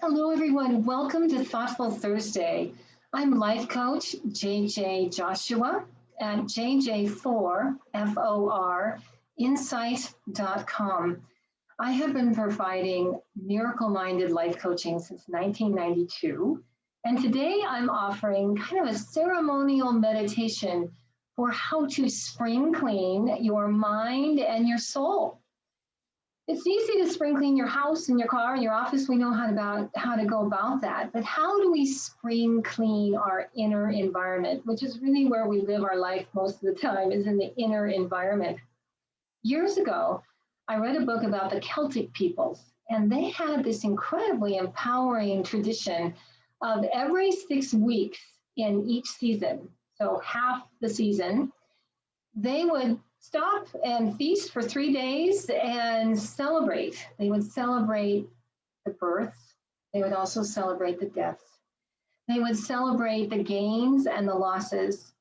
Hello, everyone. Welcome to Thoughtful Thursday. I'm life coach JJ Joshua at JJ4FOR Insight.com. I have been providing miracle minded life coaching since 1992. And today I'm offering kind of a ceremonial meditation for how to spring clean your mind and your soul. It's easy to spring clean your house and your car and your office. We know how to go about that. But how do we spring clean our inner environment, which is really where we live our life most of the time, is in the inner environment. Years ago, I read a book about the Celtic peoples, and they had this incredibly empowering tradition of every 6 weeks in each season, so half the season, they would stop and feast for 3 days and celebrate. They would celebrate the births. They would also celebrate the deaths. They would celebrate the gains and the losses.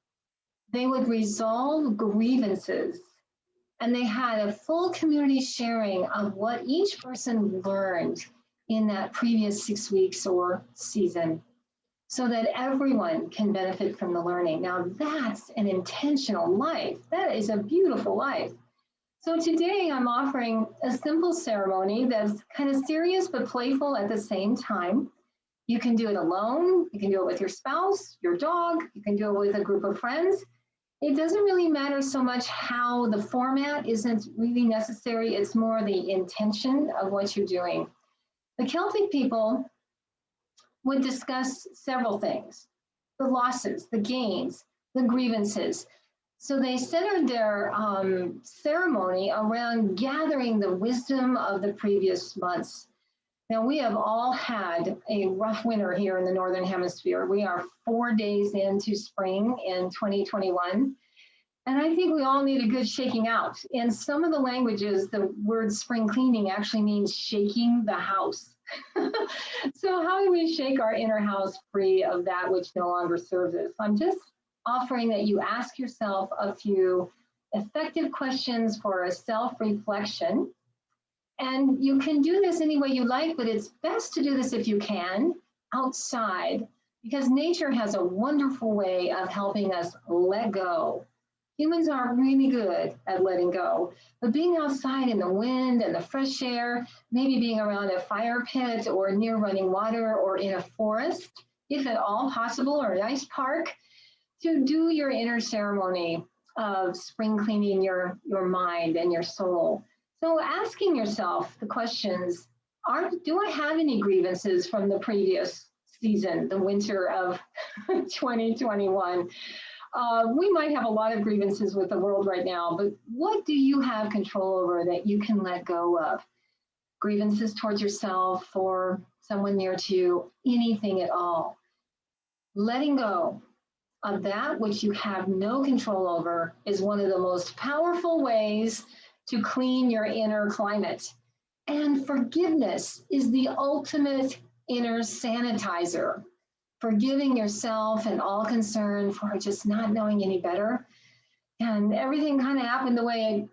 They would resolve grievances. And they had a full community sharing of what each person learned in that previous 6 weeks or season, so that everyone can benefit from the learning. Now, that's an intentional life. That is a beautiful life. So today I'm offering a simple ceremony that's kind of serious but playful at the same time. You can do it alone. You can do it with your spouse, your dog. You can do it with a group of friends. It doesn't really matter so much how the format isn't really necessary. It's more the intention of what you're doing. The Celtic people would discuss several things: the losses, the gains, the grievances. So they centered their ceremony around gathering the wisdom of the previous months. Now, we have all had a rough winter here in the Northern Hemisphere. We are 4 days into spring in 2021. And I think we all need a good shaking out. In some of the languages, the word spring cleaning actually means shaking the house. So how do we shake our inner house free of that which no longer serves us? I'm just offering that you ask yourself a few effective questions for a self-reflection. And you can do this any way you like, but it's best to do this if you can outside, because nature has a wonderful way of helping us let go. Humans are really good at letting go, but being outside in the wind and the fresh air, maybe being around a fire pit or near running water or in a forest, if at all possible, or a nice park, to do your inner ceremony of spring cleaning your mind and your soul. So asking yourself the questions, do I have any grievances from the previous season, the winter of 2021? We might have a lot of grievances with the world right now, but what do you have control over that you can let go of? Grievances towards yourself or someone near to you, anything at all. Letting go of that which you have no control over is one of the most powerful ways to clean your inner climate. And forgiveness is the ultimate inner sanitizer. Forgiving yourself and all concern for just not knowing any better. And everything kind of happened the way it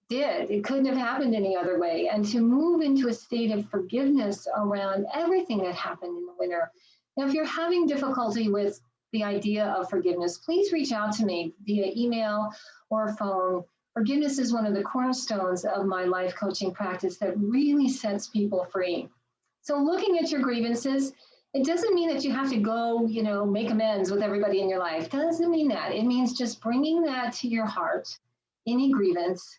did. It couldn't have happened any other way. And to move into a state of forgiveness around everything that happened in the winter. Now, if you're having difficulty with the idea of forgiveness, please reach out to me via email or phone. Forgiveness is one of the cornerstones of my life coaching practice that really sets people free. So looking at your grievances, it doesn't mean that you have to go, make amends with everybody in your life. It doesn't mean that. It means just bringing that to your heart, any grievance,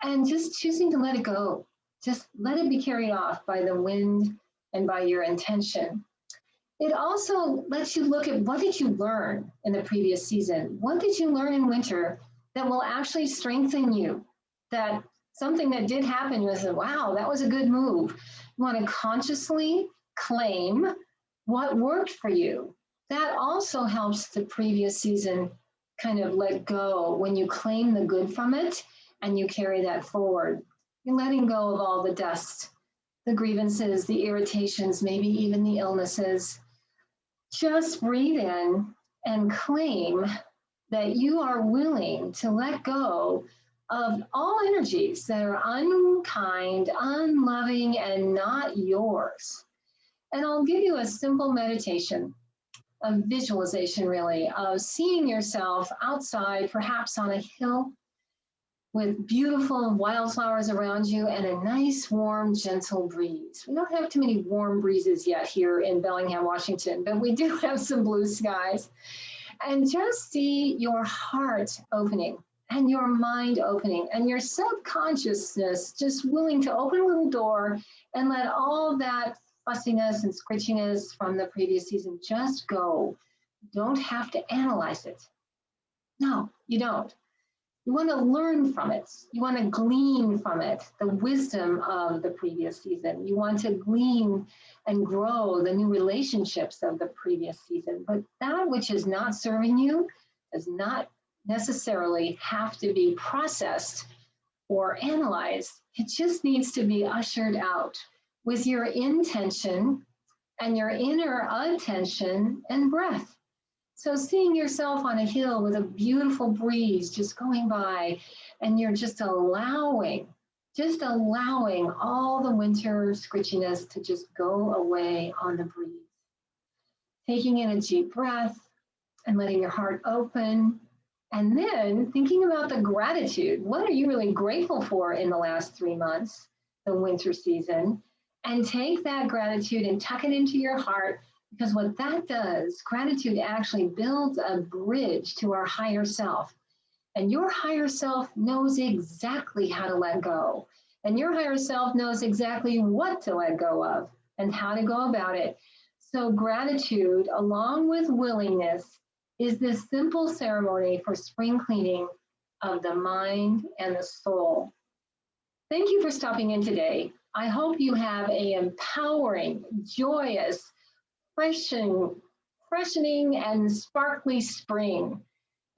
and just choosing to let it go. Just let it be carried off by the wind and by your intention. It also lets you look at, what did you learn in the previous season? What did you learn in winter that will actually strengthen you? That something that did happen, you said, wow, that was a good move. You want to consciously claim what worked for you. That also helps the previous season kind of let go when you claim the good from it and you carry that forward. You're letting go of all the dust, the grievances, the irritations, maybe even the illnesses. Just breathe in and claim that you are willing to let go of all energies that are unkind, unloving, and not yours. And I'll give you a simple meditation, a visualization really, of seeing yourself outside, perhaps on a hill with beautiful wildflowers around you and a nice, warm, gentle breeze. We don't have too many warm breezes yet here in Bellingham, Washington, but we do have some blue skies. And just see your heart opening and your mind opening and your subconsciousness just willing to open a little door and let all that fussiness and scritchiness from the previous season just go. You don't have to analyze it. No, you don't. You want to learn from it. You want to glean from it the wisdom of the previous season. You want to glean and grow the new relationships of the previous season. But that which is not serving you does not necessarily have to be processed or analyzed. It just needs to be ushered out with your intention and your inner attention and breath. So seeing yourself on a hill with a beautiful breeze just going by, and you're just allowing all the winter scritchiness to just go away on the breeze. Taking in a deep breath and letting your heart open, and then thinking about the gratitude. What are you really grateful for in the last 3 months, the winter season? And take that gratitude and tuck it into your heart. Because what that does, gratitude actually builds a bridge to our higher self. And your higher self knows exactly how to let go. And your higher self knows exactly what to let go of and how to go about it. So gratitude, along with willingness, is this simple ceremony for spring cleaning of the mind and the soul. Thank you for stopping in today. I hope you have an empowering, joyous, freshening and sparkly spring,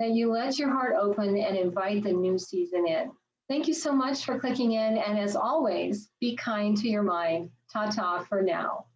that you let your heart open and invite the new season in. Thank you so much for clicking in, and as always, be kind to your mind. Ta-ta for now.